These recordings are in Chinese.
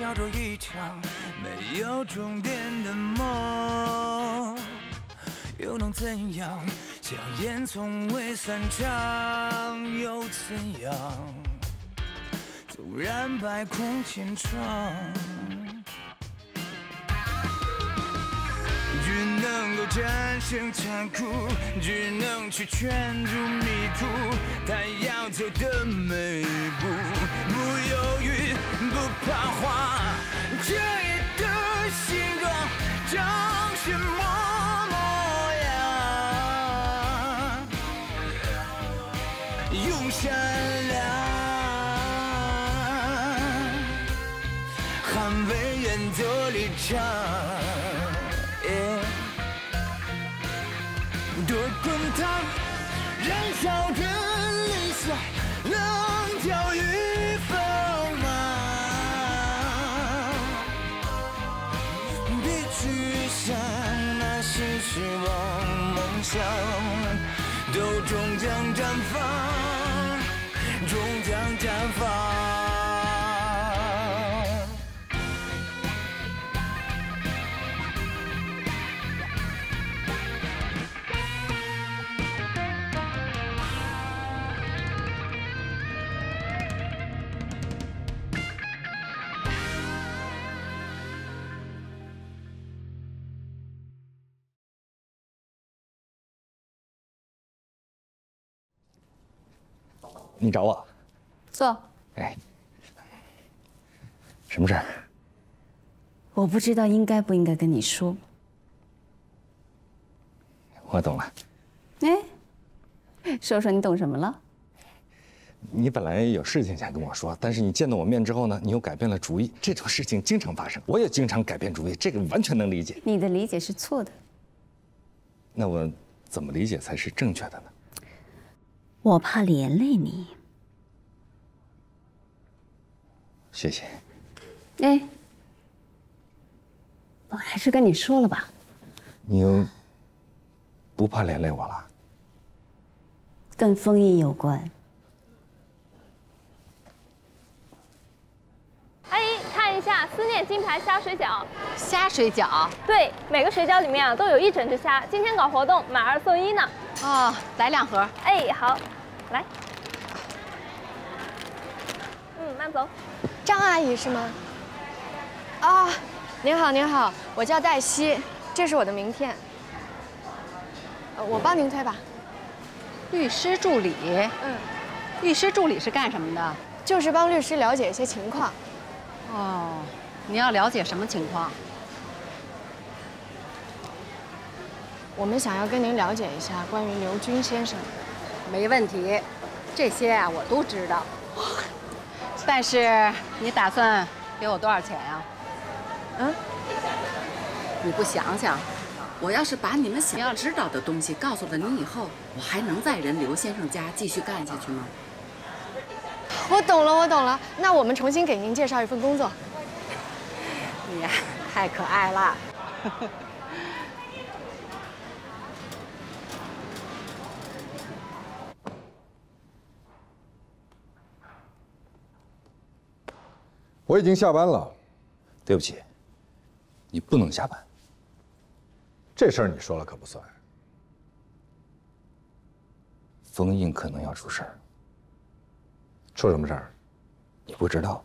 叫做一场没有终点的梦，又能怎样？硝烟从未散场，又怎样？纵然百孔千疮，只能够战胜残酷，只能去圈住迷途。他要走的每一步，不犹豫，不彷徨。这夜的星光长什么模样？用善良捍卫原则立场。多滚烫，燃烧着理想，棱角与锋芒。别去想那些失望，梦想都终将绽放，终将绽放。你找我？坐。哎，什么事儿？我不知道应该不应该跟你说。我懂了。哎，说说你懂什么了？你本来有事情想跟我说，但是你见到我面之后呢，你又改变了主意。这种事情经常发生，我也经常改变主意，这个完全能理解。你的理解是错的。那我怎么理解才是正确的呢？我怕连累你。谢谢。哎，我还是跟你说了吧。你又不怕连累我了？跟封印有关。阿姨，看一下思念金牌虾水饺。虾水饺？对，每个水饺里面啊都有1整只虾，今天搞活动买2送1呢。哦，来2盒。哎，好，来。慢走。张阿姨是吗？啊，您好，您好，我叫黛西，这是我的名片。我帮您推吧。律师助理。律师助理是干什么的？就是帮律师了解一些情况。哦，你要了解什么情况？我们想要跟您了解一下关于刘军先生。没问题，这些啊我都知道。但是你打算给我多少钱呀？你不想想，我要是把你们想要知道的东西告诉了你以后，我还能在人刘先生家继续干下去吗？我懂了，我懂了。那我们重新给您介绍一份工作。你呀，太可爱了。我已经下班了。对不起，你不能下班。这事儿你说了可不算。封印可能要出事儿。出什么事儿？你不知道。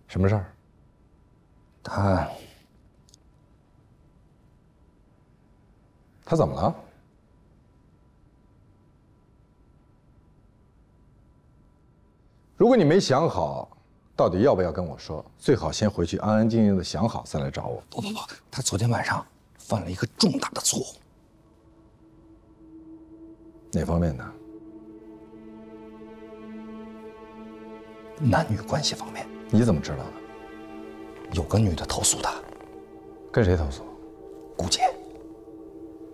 什么事儿？他怎么了？如果你没想好到底要不要跟我说，最好先回去安安静静的想好再来找我。不，他昨天晚上犯了一个重大的错误。哪方面的？男女关系方面。你怎么知道的？有个女的投诉他。跟谁投诉？顾姐。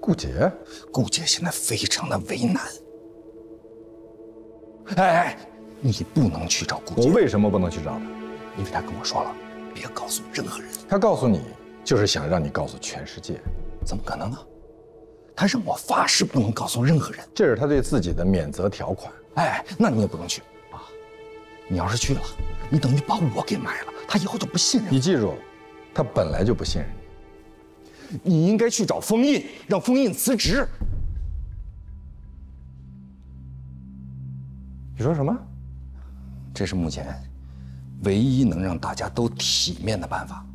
顾姐？顾姐现在非常的为难。哎，你不能去找顾姐。我为什么不能去找她？因为她跟我说了，别告诉任何人。她告诉你，就是想让你告诉全世界。怎么可能呢？她让我发誓不能告诉任何人。这是她对自己的免责条款。哎，那你也不能去啊。你要是去了，你等于把我给卖了，他以后就不信任。你记住，他本来就不信任你。你应该去找封印，让封印辞职。你说什么？这是目前唯一能让大家都体面的办法。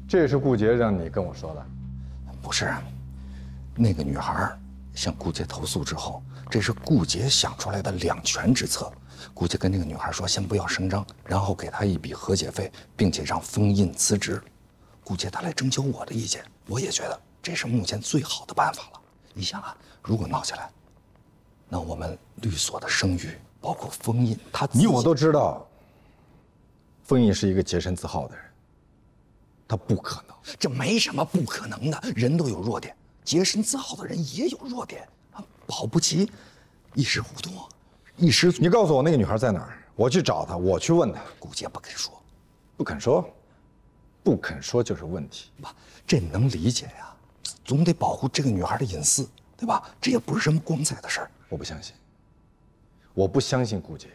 这是顾杰让你跟我说的？不是，那个女孩向顾杰投诉之后，这是顾杰想出来的两全之策。顾杰跟那个女孩说，先不要声张，然后给她一笔和解费，并且让封印辞职。顾杰他来征求我的意见，我也觉得这是目前最好的办法了。你想啊，如果闹起来，那我们律所的声誉，包括封印，他你我都知道，封印是一个洁身自好的人，他不可能。这没什么不可能的，人都有弱点，洁身自好的人也有弱点啊，保不齐一时糊涂，一失足。你告诉我那个女孩在哪儿，我去找她，我去问她。顾杰不肯说，不肯说，不肯说就是问题。吧，这能理解呀，总得保护这个女孩的隐私，对吧？这也不是什么光彩的事儿。我不相信，我不相信顾杰，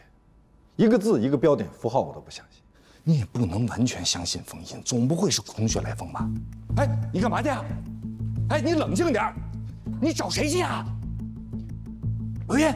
一个字一个标点符号我都不相信。你也不能完全相信封印，总不会是空穴来风吧？哎，你干嘛去啊？哎，你冷静点儿，你找谁去啊？刘烨。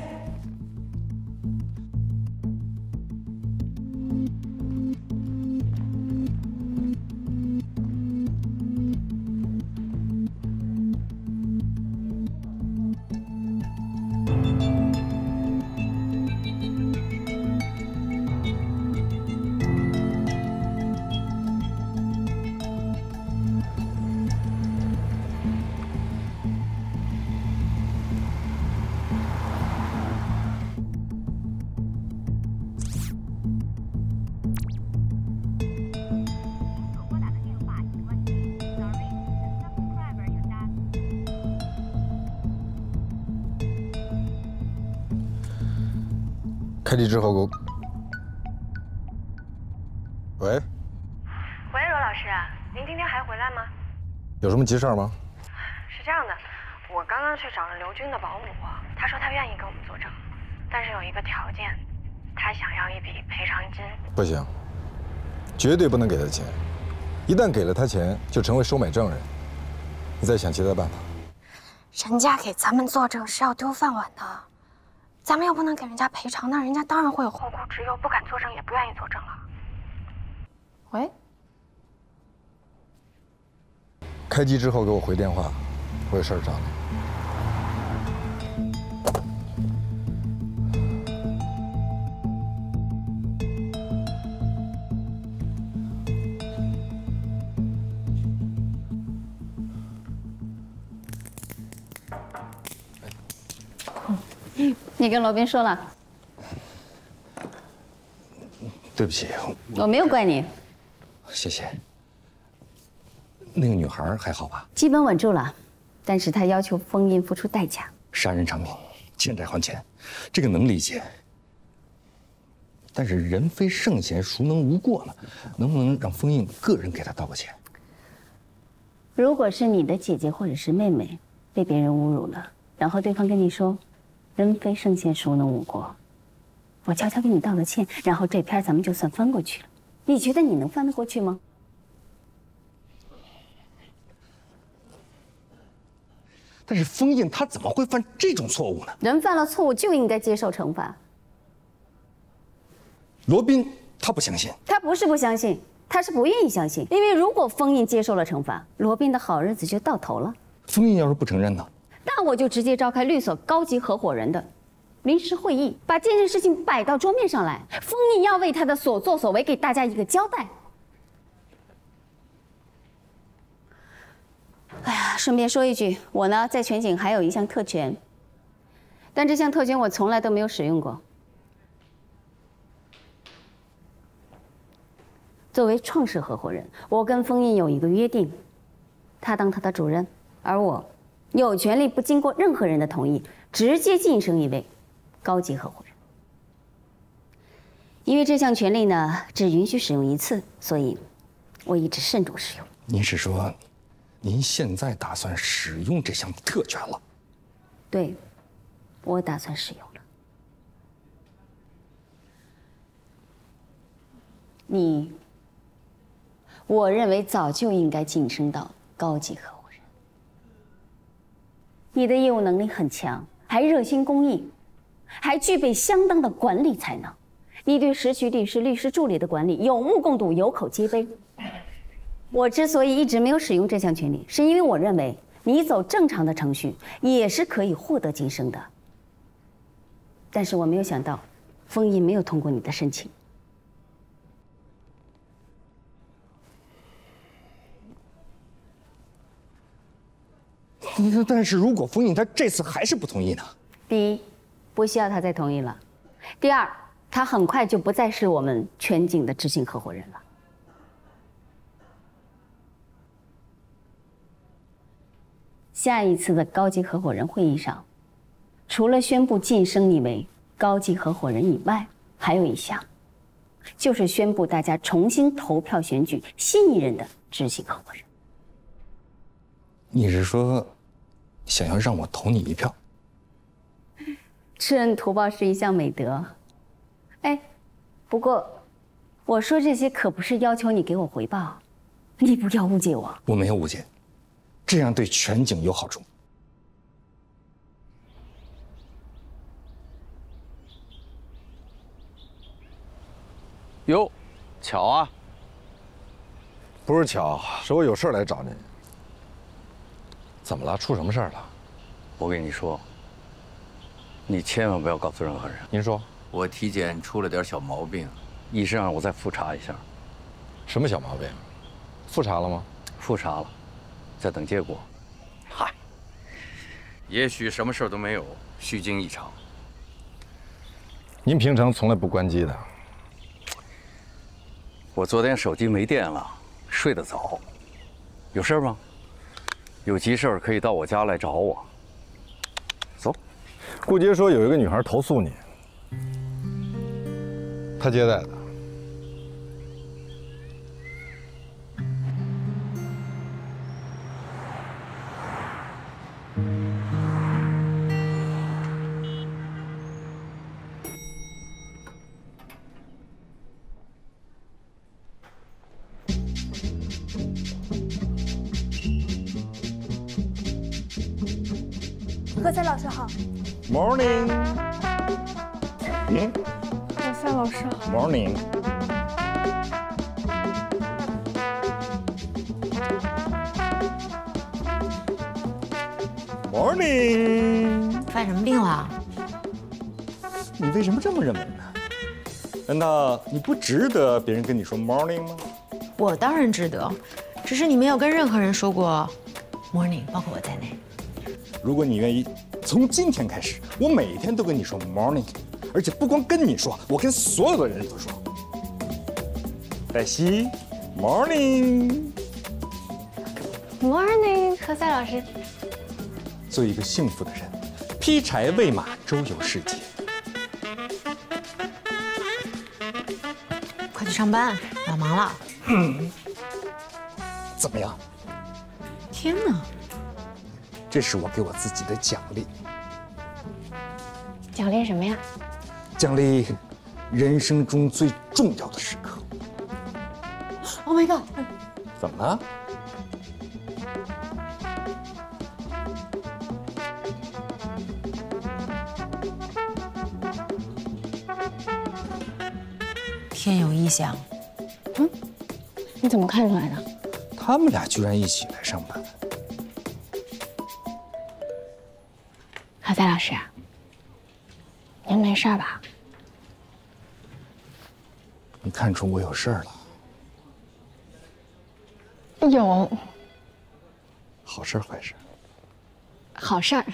开机之后给我。喂，喂，罗老师，您今天还回来吗？有什么急事儿吗？是这样的，我刚刚去找了刘军的保姆，他说他愿意跟我们作证，但是有一个条件，他想要一笔赔偿金。不行，绝对不能给他钱，一旦给了他钱，就成为收买证人。你再想其他办法。人家给咱们作证是要丢饭碗的，咱们要不能给人家赔偿，那人家当然会有后顾之忧，不敢作证，也不愿意作证了。喂，开机之后给我回电话，我有事儿找你。你跟罗宾说了？对不起，我没有怪你。谢谢。那个女孩还好吧？基本稳住了，但是她要求封印付出代价。杀人偿命，欠债还钱，这个能理解。但是人非圣贤，孰能无过呢？能不能让封印个人给她道个歉？如果是你的姐姐或者是妹妹被别人侮辱了，然后对方跟你说“人非圣贤，孰能无过”，我悄悄给你道个歉，然后这篇咱们就算翻过去了。你觉得你能翻得过去吗？但是封印他怎么会犯这种错误呢？人犯了错误就应该接受惩罚。罗宾他不相信，他不是不相信，他是不愿意相信。因为如果封印接受了惩罚，罗宾的好日子就到头了。封印要是不承认呢？那我就直接召开律所高级合伙人的临时会议，把这件事情摆到桌面上来。封印要为他的所作所为给大家一个交代。哎呀，顺便说一句，我呢在全景还有一项特权，但这项特权我从来都没有使用过。作为创始合伙人，我跟封印有一个约定，他当他的主任，而我有权利不经过任何人的同意，直接晋升一位高级合伙人。因为这项权利呢，只允许使用一次，所以我一直慎重使用。您是说，您现在打算使用这项特权了？对，我打算使用了。你，我认为早就应该晋升到高级合伙人。你的业务能力很强，还热心公益，还具备相当的管理才能。你对时局律师、律师助理的管理有目共睹，有口皆碑。我之所以一直没有使用这项权利，是因为我认为你走正常的程序也是可以获得晋升的。但是我没有想到，封印没有通过你的申请。但是如果封印他这次还是不同意呢？第一，不需要他再同意了；第二，他很快就不再是我们全景的执行合伙人了。下一次的高级合伙人会议上，除了宣布晋升你为高级合伙人以外，还有一项，就是宣布大家重新投票选举新一任的执行合伙人。你是说，想要让我投你一票？知恩图报是一项美德。哎，不过我说这些可不是要求你给我回报，你不要误解我。我没有误解，这样对全景有好处。哟，巧啊！不是巧，是我有事来找你。怎么了？出什么事儿了？我跟你说，你千万不要告诉任何人。您说，我体检出了点小毛病，医生让我再复查一下。什么小毛病？复查了吗？复查了，在等结果。嗨，也许什么事都没有，虚惊一场。您平常从来不关机的。我昨天手机没电了，睡得早。有事吗？有急事可以到我家来找我。走。顾杰说有一个女孩投诉你，他接待的。何赛老师好。Morning。何赛老师好。Morning。Morning。犯什么病了？你为什么这么认为呢？难道你不值得别人跟你说 Morning 吗？我当然值得，只是你没有跟任何人说过 Morning， 包括我在内。如果你愿意，从今天开始，我每天都跟你说 morning， 而且不光跟你说，我跟所有的人都说。黛西 ，morning， 何赛老师。做一个幸福的人，劈柴喂马，周游世界。快去上班，我要忙了。怎么样？天哪！这是我给我自己的奖励。奖励什么呀？奖励人生中最重要的时刻。Oh my god！ 怎么了？天有异象。你怎么看出来的？他们俩居然一起来上班。何赛老师，您没事吧？你看出我有事儿了？有。好事坏事？好事儿。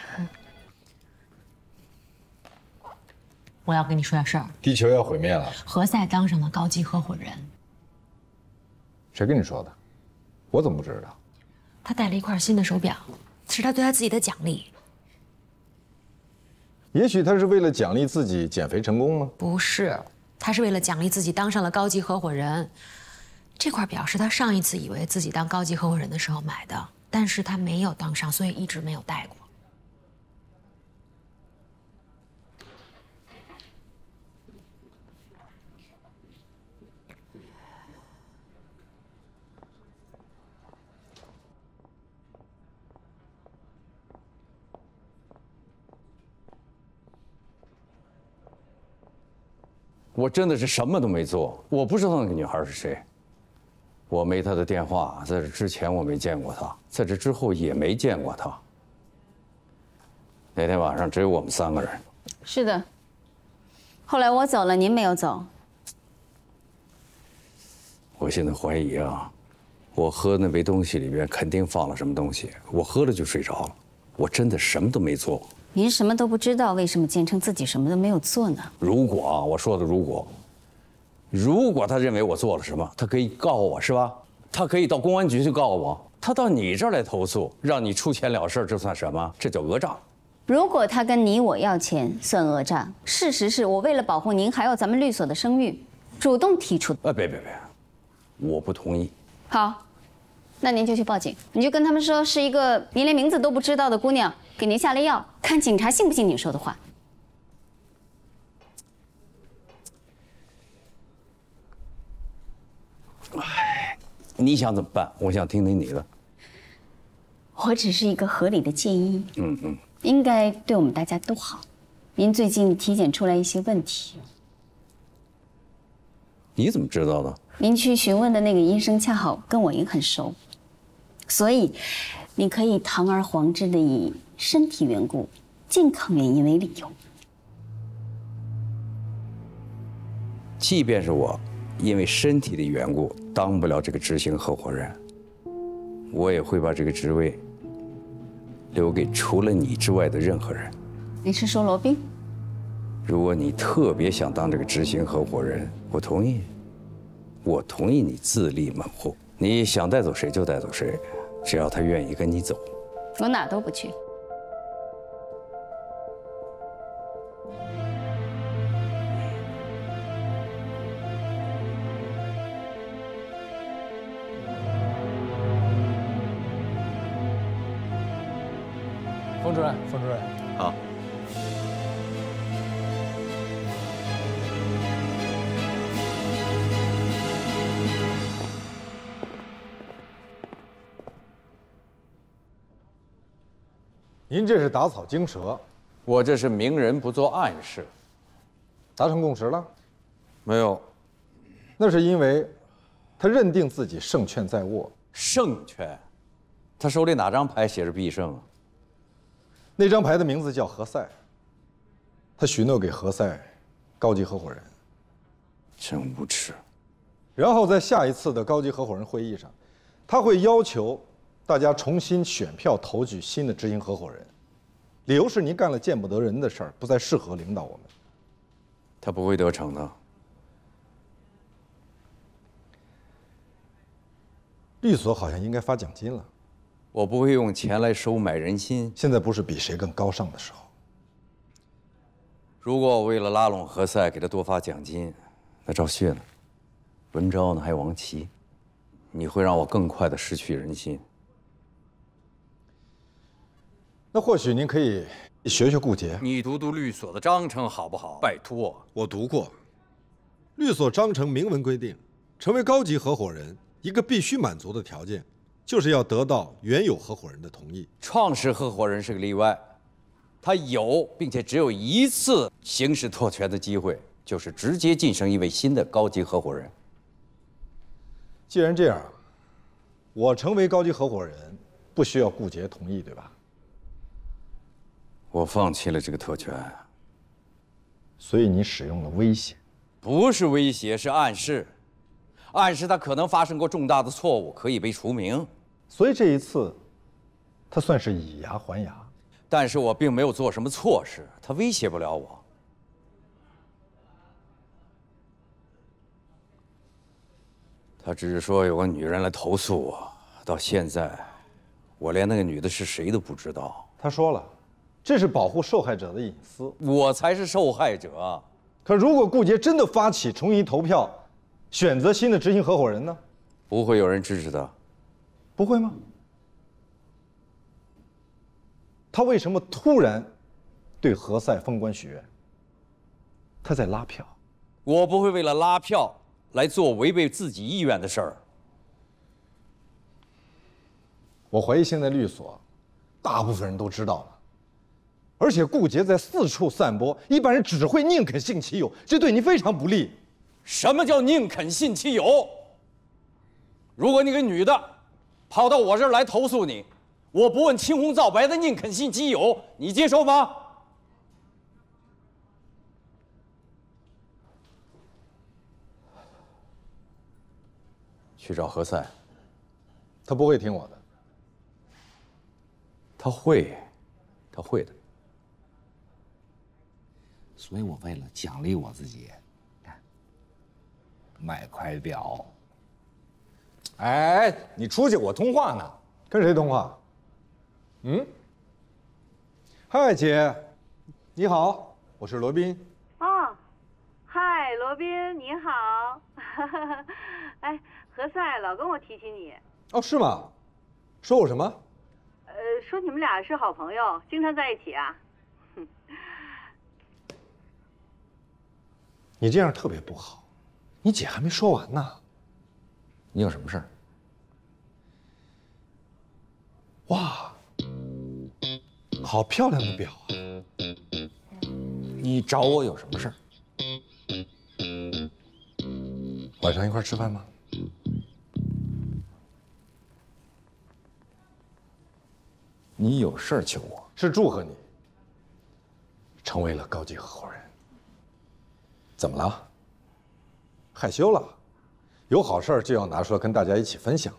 我要跟你说点事儿。地球要毁灭了。何赛当上了高级合伙人。谁跟你说的？我怎么不知道？他带了一块新的手表，是他对他自己的奖励。也许他是为了奖励自己减肥成功呢？不是，他是为了奖励自己当上了高级合伙人。这块表是他上一次以为自己当高级合伙人的时候买的，但是他没有当上，所以一直没有戴过。我真的是什么都没做，我不知道那个女孩是谁，我没她的电话，在这之前我没见过她，在这之后也没见过她。那天晚上只有我们3个人。是的。后来我走了，您没有走。我现在怀疑啊，我喝那杯东西里边肯定放了什么东西，我喝了就睡着了，我真的什么都没做。您什么都不知道，为什么坚称自己什么都没有做呢？如果啊，我说的如果他认为我做了什么，他可以告我是吧？他可以到公安局去告我，他到你这儿来投诉，让你出钱了事，这算什么？这叫讹诈。如果他跟你我要钱，算讹诈。事实是我为了保护您还有咱们律所的声誉，主动提出的。别，我不同意。好，那您就去报警，你就跟他们说是一个您连名字都不知道的姑娘给您下了药，看警察信不信你说的话。你想怎么办？我想听听你的。我只是一个合理的建议，应该对我们大家都好。您最近体检出来一些问题，你怎么知道的？您去询问的那个医生恰好跟我也很熟，所以你可以堂而皇之的以身体缘故、健康原因为理由。即便是我因为身体的缘故当不了这个执行合伙人，我也会把这个职位留给除了你之外的任何人。你是说罗宾？如果你特别想当这个执行合伙人，我同意。我同意你自立门户，你想带走谁就带走谁，只要他愿意跟你走。我哪都不去。冯主任，好。您这是打草惊蛇，我这是明人不做暗事。达成共识了？没有。那是因为他认定自己胜券在握。胜券？他手里哪张牌写着必胜啊？那张牌的名字叫何塞。他许诺给何塞高级合伙人。真无耻。然后在下一次的高级合伙人会议上，他会要求大家重新选票投举新的执行合伙人，理由是您干了见不得人的事儿，不再适合领导我们。他不会得逞的。律所好像应该发奖金了。我不会用钱来收买人心。现在不是比谁更高尚的时候。如果我为了拉拢何塞给他多发奖金，那赵旭呢？文昭呢？还有王琦，你会让我更快地失去人心。那或许您可以学学顾杰。你读读律所的章程好不好？拜托，我读过。律所章程明文规定，成为高级合伙人，一个必须满足的条件，就是要得到原有合伙人的同意。创始合伙人是个例外，他有并且只有一次行使特权的机会，就是直接晋升一位新的高级合伙人。既然这样，我成为高级合伙人，不需要顾杰同意，对吧？我放弃了这个特权。所以你使用了威胁？不是威胁，是暗示。暗示他可能发生过重大的错误，可以被除名。所以这一次，他算是以牙还牙。但是我并没有做什么错事，他威胁不了我。他只是说有个女人来投诉我，到现在，我连那个女的是谁都不知道。他说了，这是保护受害者的隐私。我才是受害者。可如果顾杰真的发起重新投票，选择新的执行合伙人呢？不会有人支持他。不会吗？他为什么突然对何塞封官许愿？他在拉票。我不会为了拉票来做违背自己意愿的事儿。我怀疑现在律所大部分人都知道了，而且顾杰在四处散播，一般人只会宁肯信其有，这对你非常不利。什么叫宁肯信其有？如果那个女的跑到我这儿来投诉你，我不问青红皂白的宁肯信其有，你接受吗？去找何塞，他不会听我的。他会的。所以我为了奖励我自己，买块表。哎，你出去，我通话呢。跟谁通话？嗨，姐，你好，我是罗宾。哦，嗨，罗宾，你好。哎，何塞老跟我提起你。哦，是吗？说我什么？说你们俩是好朋友，经常在一起啊。你这样特别不好，你姐还没说完呢。你有什么事儿？哇，好漂亮的表啊！你找我有什么事儿？晚上一块吃饭吗？你有事儿求我？是祝贺你成为了高级合伙人。怎么了？害羞了？有好事儿就要拿出来跟大家一起分享。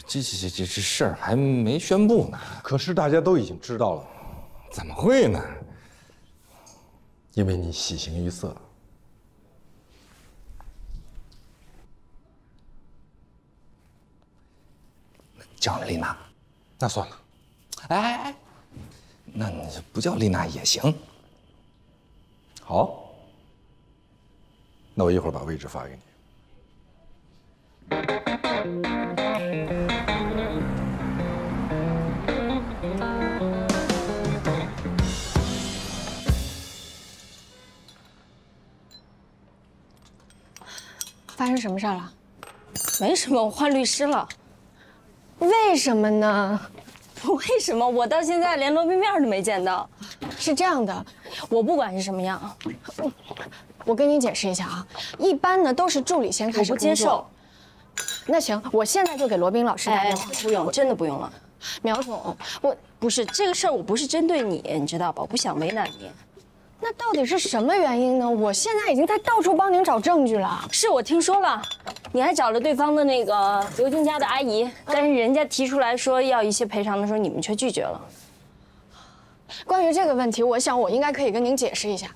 这事儿还没宣布呢。可是大家都已经知道了。怎么会呢？因为你喜形于色。叫丽娜，那算了。哎，那你不叫丽娜也行。好，那我一会儿把位置发给你。发生什么事儿了？没什么，我换律师了。为什么呢？为什么？我到现在连罗宾面都没见到。是这样的，我不管是什么样，我跟你解释一下啊。一般呢都是助理先开始工作。我不接受。那行，我现在就给罗宾老师打电话。不用，真的不用了。苗总，不是这个事儿，我不是针对你，你知道吧？我不想为难你。那到底是什么原因呢？我现在已经在到处帮您找证据了。是我听说了，你还找了对方的那个刘静家的阿姨，但是人家提出来说要一些赔偿的时候，你们却拒绝了。关于这个问题，我想我应该可以跟您解释一下。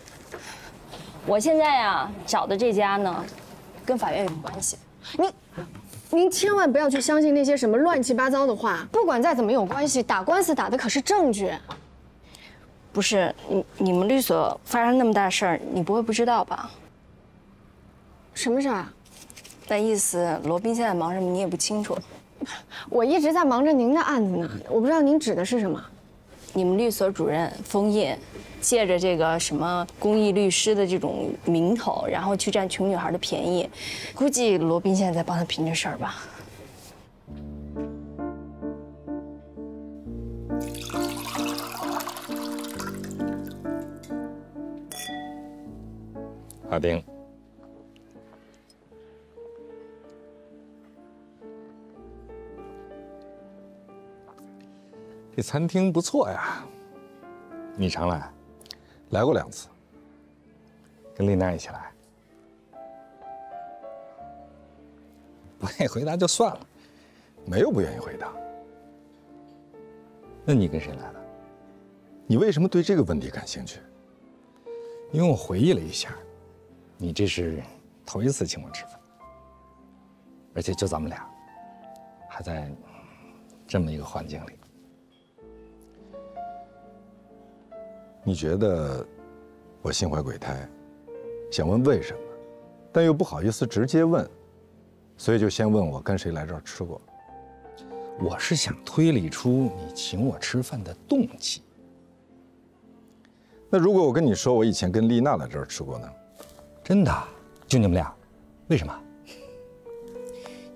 我现在呀找的这家呢，跟法院有关系。您千万不要去相信那些什么乱七八糟的话。不管再怎么有关系，打官司打的可是证据。不是你们律所发生那么大事儿，你不会不知道吧？什么事儿啊？那意思罗宾现在忙什么，你也不清楚。我一直在忙着您的案子呢，我不知道您指的是什么。你们律所主任封印，借着这个什么公益律师的这种名头，然后去占穷女孩的便宜。估计罗宾现在在帮他拼这事儿吧。阿丁，这餐厅不错呀，你常来？来过2次。跟丽娜一起来？不愿意回答就算了，没有不愿意回答。那你跟谁来的？你为什么对这个问题感兴趣？因为我回忆了一下，你这是头一次请我吃饭，而且就咱们俩，还在这么一个环境里。你觉得我心怀鬼胎，想问为什么，但又不好意思直接问，所以就先问我跟谁来这儿吃过。我是想推理出你请我吃饭的动机。那如果我跟你说我以前跟丽娜来这儿吃过呢？真的？就你们俩？为什么？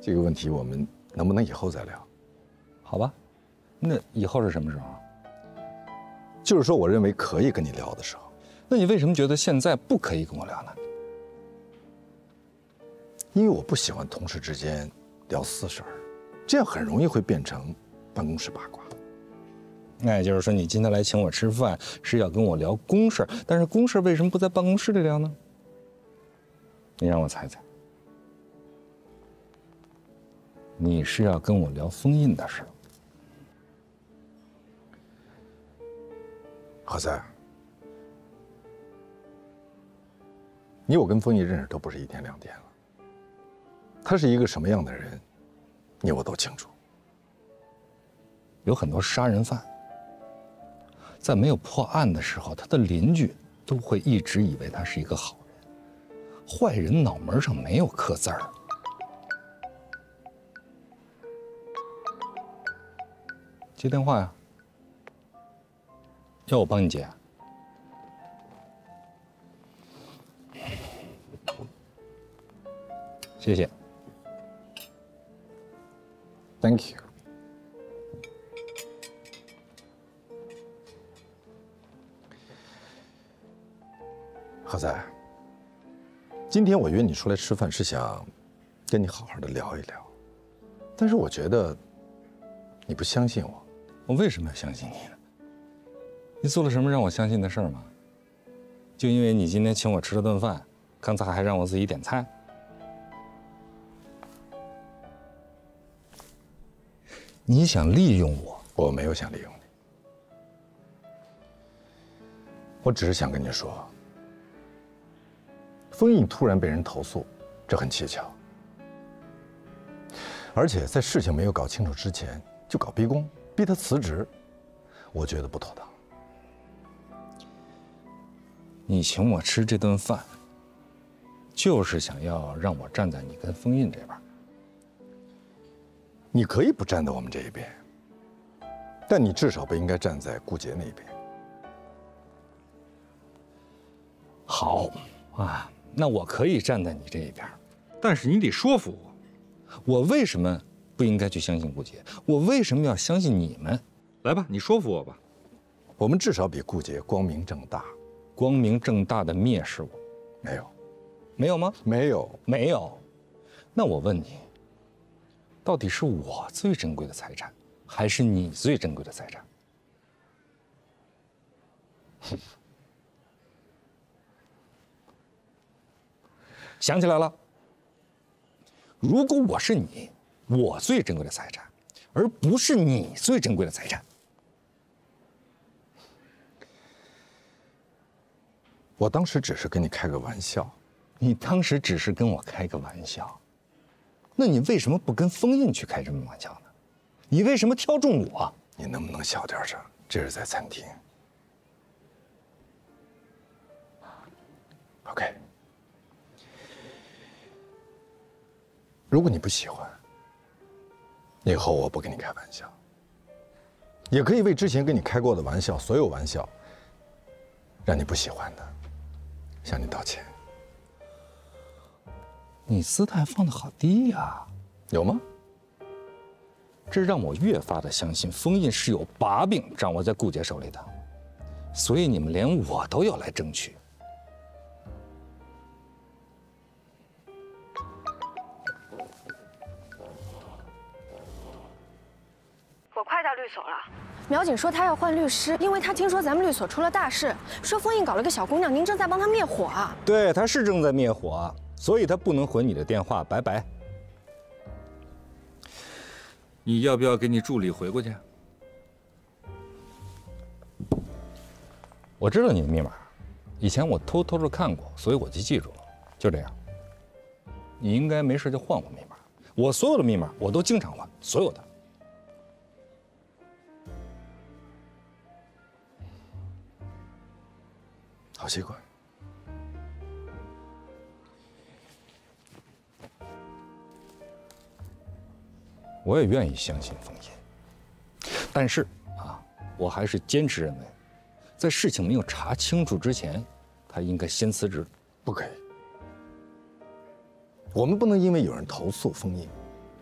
这个问题我们能不能以后再聊？好吧，那以后是什么时候？就是说，我认为可以跟你聊的时候。那你为什么觉得现在不可以跟我聊呢？因为我不喜欢同事之间聊私事儿，这样很容易会变成办公室八卦。那也就是说，你今天来请我吃饭是要跟我聊公事，但是公事为什么不在办公室里聊呢？你让我猜猜，你是要跟我聊封印的事？何塞，你我跟封印认识都不是一天两天了，他是一个什么样的人，你我都清楚。有很多杀人犯，在没有破案的时候，他的邻居都会一直以为他是一个好人，坏人脑门上没有刻字儿。接电话呀？要我帮你接？谢谢。Thank you。何塞，今天我约你出来吃饭是想跟你好好的聊一聊，但是我觉得你不相信我。我为什么要相信你呢？你做了什么让我相信的事儿吗？就因为你今天请我吃了顿饭，刚才还让我自己点菜。你想利用我？我没有想利用你，我只是想跟你说，封印突然被人投诉，这很蹊跷，而且在事情没有搞清楚之前就搞逼宫，逼他辞职，我觉得不妥当。你请我吃这顿饭，就是想要让我站在你跟封印这边。你可以不站在我们这一边，但你至少不应该站在顾杰那边。好啊，那我可以站在你这一边，但是你得说服我。我为什么不应该去相信顾杰？我为什么要相信你们？来吧，你说服我吧。我们至少比顾杰光明正大。光明正大的蔑视我？没有。没有吗？没有。没有。那我问你，到底是我最珍贵的财产，还是你最珍贵的财产？想起来了，如果我是你，我最珍贵的财产，而不是你最珍贵的财产。我当时只是跟你开个玩笑。你当时只是跟我开个玩笑，那你为什么不跟封印去开这么玩笑呢？你为什么挑中我？你能不能小点声？这是在餐厅。OK。如果你不喜欢，以后我不跟你开玩笑，也可以为之前跟你开过的玩笑，所有玩笑，让你不喜欢的，向你道歉。你姿态放得好低呀，有吗？这让我越发的相信封印是有把柄掌握在顾杰手里的，所以你们连我都要来争取。我快到律所了。苗警说他要换律师，因为他听说咱们律所出了大事，说封印搞了个小姑娘，您正在帮他灭火啊。对，他是正在灭火，所以他不能回你的电话，拜拜。你要不要给你助理回过去？我知道你的密码，以前我偷偷的看过，所以我就记住了。就这样，你应该没事就换我密码。我所有的密码我都经常换，所有的。好习惯。我也愿意相信封印，但是啊，我还是坚持认为，在事情没有查清楚之前，他应该先辞职。不可以。我们不能因为有人投诉封印，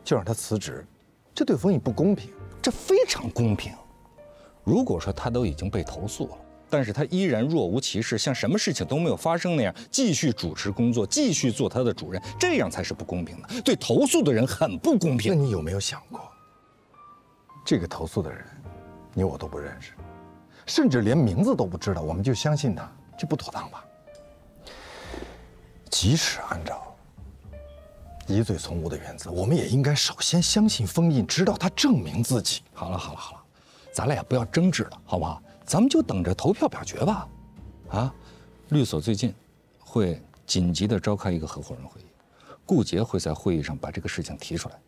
就让他辞职，这对封印不公平。这非常公平，如果说他都已经被投诉了，但是他依然若无其事，像什么事情都没有发生那样，继续主持工作，继续做他的主任，这样才是不公平的，对投诉的人很不公平。那你有没有想过，这个投诉的人，你我都不认识，甚至连名字都不知道，我们就相信他，这不妥当吧？即使按照疑罪从无的原则，我们也应该首先相信封印，直到他证明自己。好了，咱俩也不要争执了，好不好？咱们就等着投票表决吧。啊，律所最近会紧急的召开一个合伙人会议，顾杰会在会议上把这个事情提出来，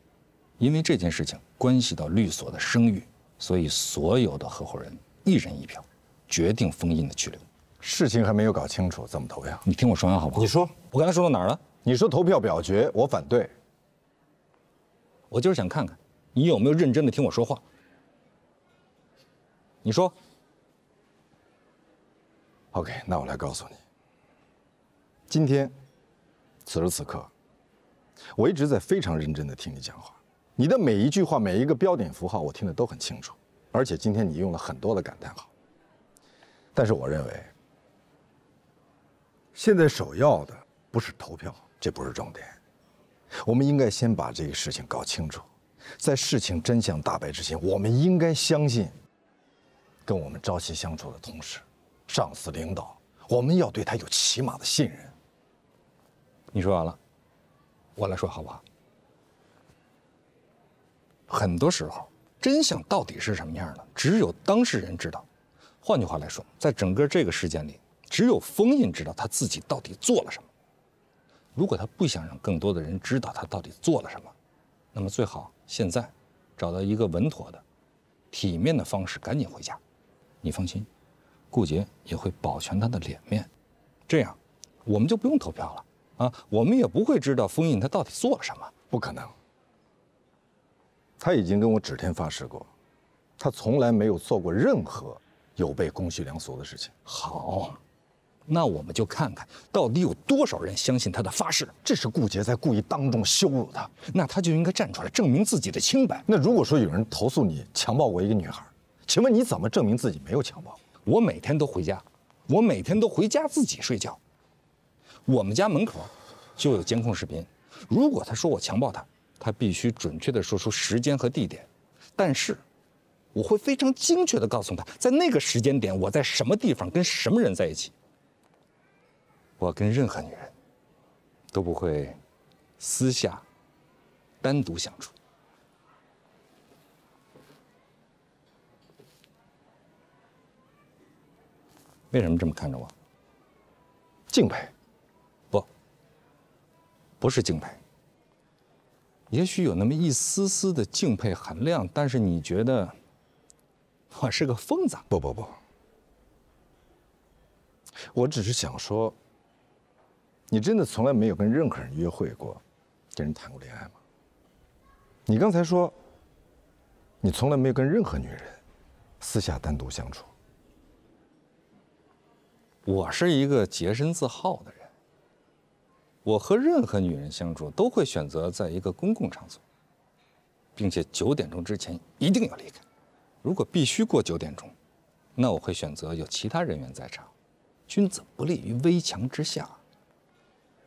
因为这件事情关系到律所的声誉，所以所有的合伙人一人一票，决定封印的去留。事情还没有搞清楚，怎么投票？你听我说完好不好？你说，我刚才说到哪儿了？你说投票表决，我反对。我就是想看看你有没有认真的听我说话。你说。OK， 那我来告诉你，今天，此时此刻，我一直在非常认真的听你讲话，你的每一句话、每一个标点符号，我听得都很清楚，而且今天你用了很多的感叹号。但是我认为，现在首要的不是投票，这不是重点，我们应该先把这个事情搞清楚，在事情真相大白之前，我们应该相信，跟我们朝夕相处的同事。上司领导，我们要对他有起码的信任。你说完了，我来说好不好？很多时候，真相到底是什么样的，只有当事人知道。换句话来说，在整个这个事件里，只有封印知道他自己到底做了什么。如果他不想让更多的人知道他到底做了什么，那么最好现在找到一个稳妥的、体面的方式，赶紧回家。你放心。顾杰也会保全他的脸面，这样我们就不用投票了啊！我们也不会知道封印他到底做了什么。不可能，他已经跟我指天发誓过，他从来没有做过任何有悖公序良俗的事情。好，那我们就看看到底有多少人相信他的发誓。这是顾杰在故意当众羞辱他，那他就应该站出来证明自己的清白。那如果说有人投诉你强暴过一个女孩，请问你怎么证明自己没有强暴？我每天都回家，自己睡觉。我们家门口就有监控视频。如果他说我强暴他，他必须准确地说出时间和地点。但是，我会非常精确地告诉他，在那个时间点我在什么地方跟什么人在一起。我跟任何女人都不会私下单独相处。为什么这么看着我？敬佩？不是敬佩。也许有那么一丝丝的敬佩含量，但是你觉得我是个疯子？不，我只是想说，你真的从来没有跟任何人约会过，跟人谈过恋爱吗？你刚才说，你从来没有跟任何女人私下单独相处。我是一个洁身自好的人，我和任何女人相处都会选择在一个公共场所，并且9点钟之前一定要离开。如果必须过9点钟，那我会选择有其他人员在场。君子不立于危墙之下。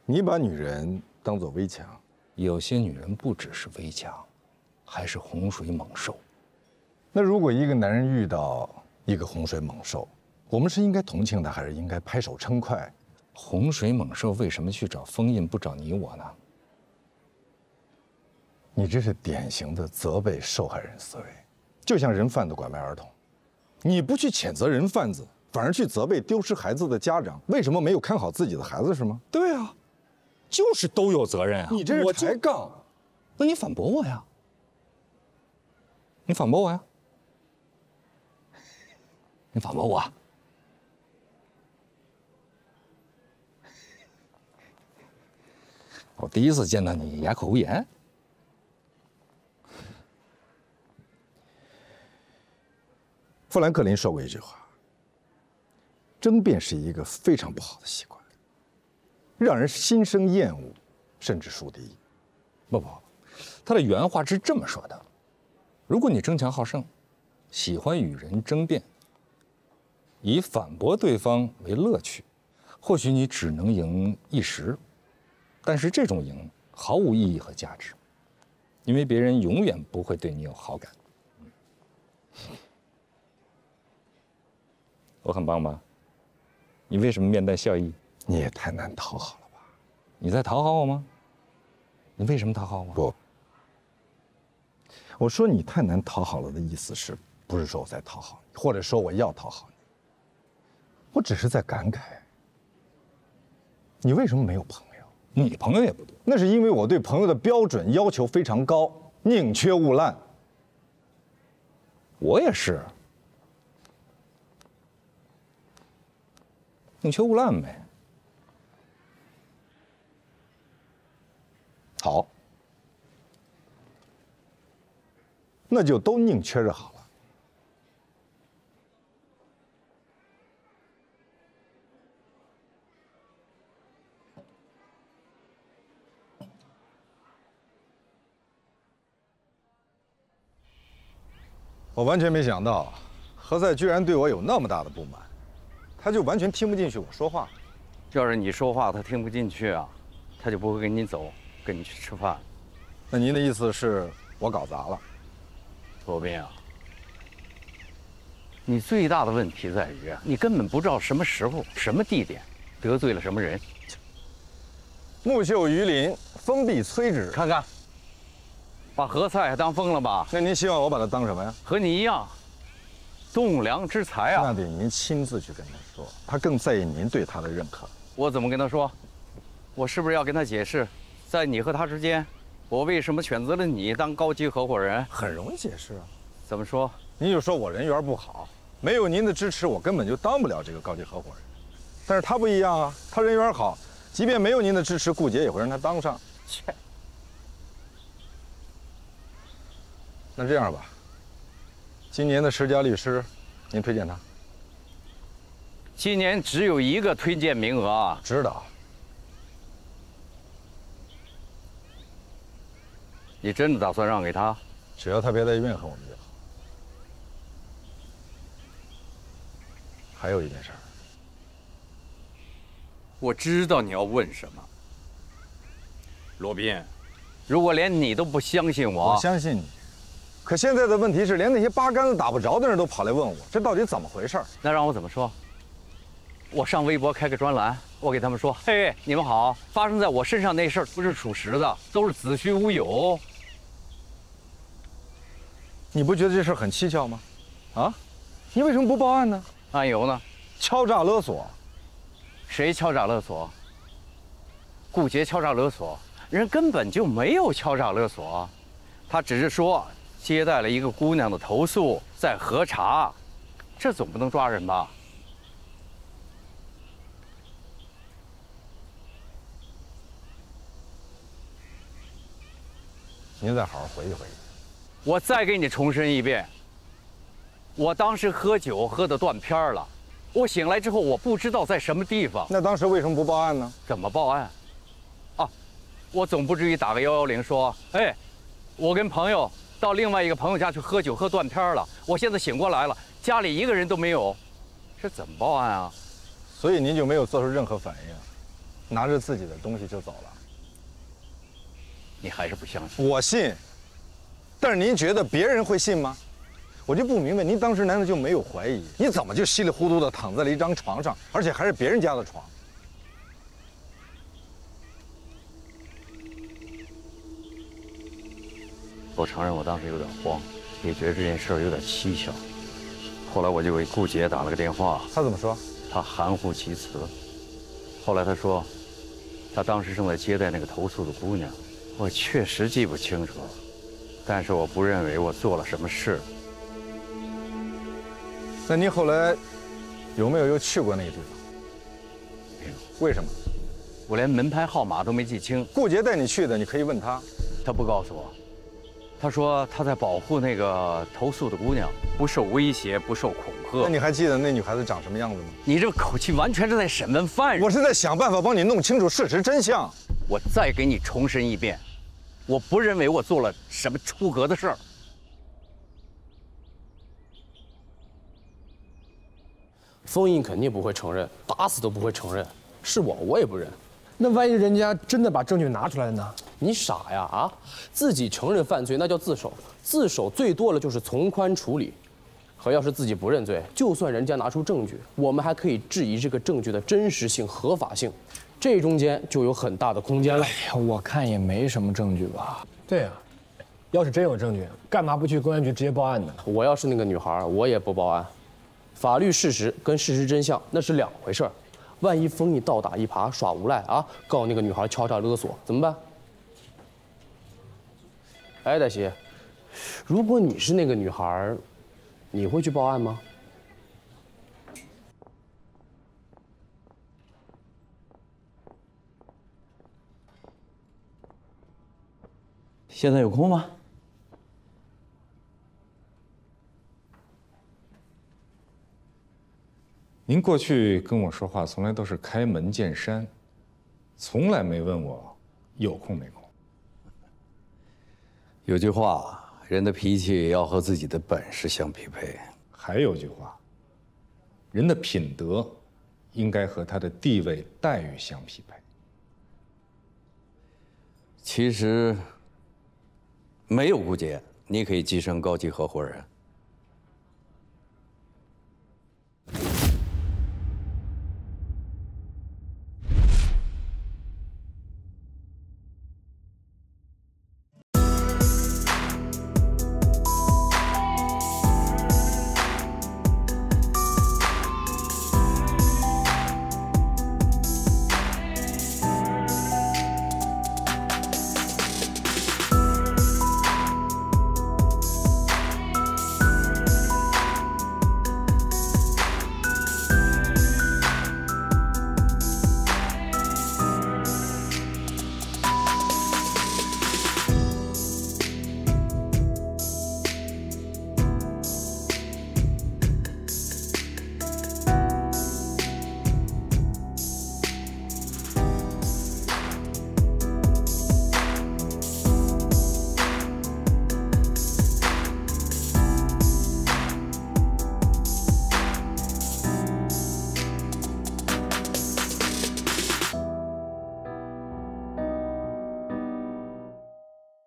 你把女人当作危墙，有些女人不只是危墙，还是洪水猛兽。那如果一个男人遇到一个洪水猛兽，我们是应该同情他，还是应该拍手称快？洪水猛兽为什么去找封印，不找你我呢？你这是典型的责备受害人思维，就像人贩子拐卖儿童，你不去谴责人贩子，反而去责备丢失孩子的家长，为什么没有看好自己的孩子是吗？对啊，就是都有责任啊！你这是抬杠，那你反驳我呀？你反驳我呀？你反驳我啊？我第一次见到你哑口无言。富兰克林说过一句话：争辩是一个非常不好的习惯，让人心生厌恶，甚至树敌。不，他的原话是这么说的：如果你争强好胜，喜欢与人争辩，以反驳对方为乐趣，或许你只能赢一时，但是这种赢毫无意义和价值，因为别人永远不会对你有好感。我很棒吧？你为什么面带笑意？你也太难讨好了吧？你在讨好我吗？你为什么讨好我？不，我说你太难讨好了的意思是不是说我在讨好你，或者说我要讨好你？我只是在感慨，你为什么没有朋友？你朋友也不多。那是因为我对朋友的标准要求非常高，宁缺毋滥。我也是。宁缺毋滥呗。好，那就都宁缺着好了。我完全没想到，何塞居然对我有那么大的不满。他就完全听不进去我说话。要是你说话他听不进去啊，他就不会跟你走，跟你去吃饭。那您的意思是我搞砸了？罗宾啊，你最大的问题在于你根本不知道什么时候、什么地点得罪了什么人。木秀于林，风必摧之。看看，把何塞还当疯了吧？那您希望我把他当什么呀？和你一样。栋梁之才啊！那得您亲自去跟他说，他更在意您对他的认可。我怎么跟他说？我是不是要跟他解释，在你和他之间，我为什么选择了你当高级合伙人？很容易解释啊。怎么说？您就说我人缘不好，没有您的支持，我根本就当不了这个高级合伙人。但是他不一样啊，他人缘好，即便没有您的支持，顾杰也会让他当上。切。那这样吧。今年的10佳律师，您推荐他？今年只有1个推荐名额啊！知道。你真的打算让给他？只要他别再怨恨我们就好。还有一件事儿，我知道你要问什么，罗宾。如果连你都不相信我，我相信你。可现在的问题是，连那些八竿子打不着的人都跑来问我，这到底怎么回事？那让我怎么说？我上微博开个专栏，我给他们说：“嘿，你们好，发生在我身上那事儿不是属实的，都是子虚乌有。”你不觉得这事很蹊跷吗？啊，你为什么不报案呢？案由呢？敲诈勒索。谁敲诈勒索？顾杰敲诈勒索，人根本就没有敲诈勒索，他只是说。接待了一个姑娘的投诉，在核查，这总不能抓人吧？您再好好回忆回忆。我再给你重申一遍，我当时喝酒喝得断片了，我醒来之后我不知道在什么地方。那当时为什么不报案呢？怎么报案？啊，我总不至于打个110说，哎，我跟朋友。到另外一个朋友家去喝酒，喝断片了。我现在醒过来了，家里1个人都没有，这怎么报案啊？所以您就没有做出任何反应，拿着自己的东西就走了。你还是不相信？我信，但是您觉得别人会信吗？我就不明白，您当时难道就没有怀疑？你怎么就稀里糊涂的躺在了一张床上，而且还是别人家的床？我承认我当时有点慌，也觉得这件事有点蹊跷。后来我就给顾杰打了个电话，他怎么说？他含糊其辞。后来他说，他当时正在接待那个投诉的姑娘。我确实记不清楚，但是我不认为我做了什么事。那您后来有没有又去过那个地方？没有。为什么？我连门牌号码都没记清。顾杰带你去的，你可以问他。他不告诉我。他说他在保护那个投诉的姑娘，不受威胁，不受恐吓。那你还记得那女孩子长什么样子吗？你这个口气完全是在审问犯人。我是在想办法帮你弄清楚事实真相。我再给你重申一遍，我不认为我做了什么出格的事儿。封印肯定不会承认，打死都不会承认。是我也不认。那万一人家真的把证据拿出来了呢？你傻呀啊！自己承认犯罪那叫自首，自首最多了就是从宽处理。和要是自己不认罪，就算人家拿出证据，我们还可以质疑这个证据的真实性、合法性，这中间就有很大的空间了。哎呀，我看也没什么证据吧？对呀，要是真有证据，干嘛不去公安局直接报案呢？我要是那个女孩，我也不报案。法律事实跟事实真相那是两回事儿。万一封印倒打一耙耍无赖啊，告那个女孩敲诈勒索怎么办？哎，黛西，如果你是那个女孩，你会去报案吗？现在有空吗？您过去跟我说话从来都是开门见山，从来没问我有空没空。有句话，人的脾气要和自己的本事相匹配。还有句话，人的品德应该和他的地位待遇相匹配。其实，没有顾杰，你可以跻身高级合伙人。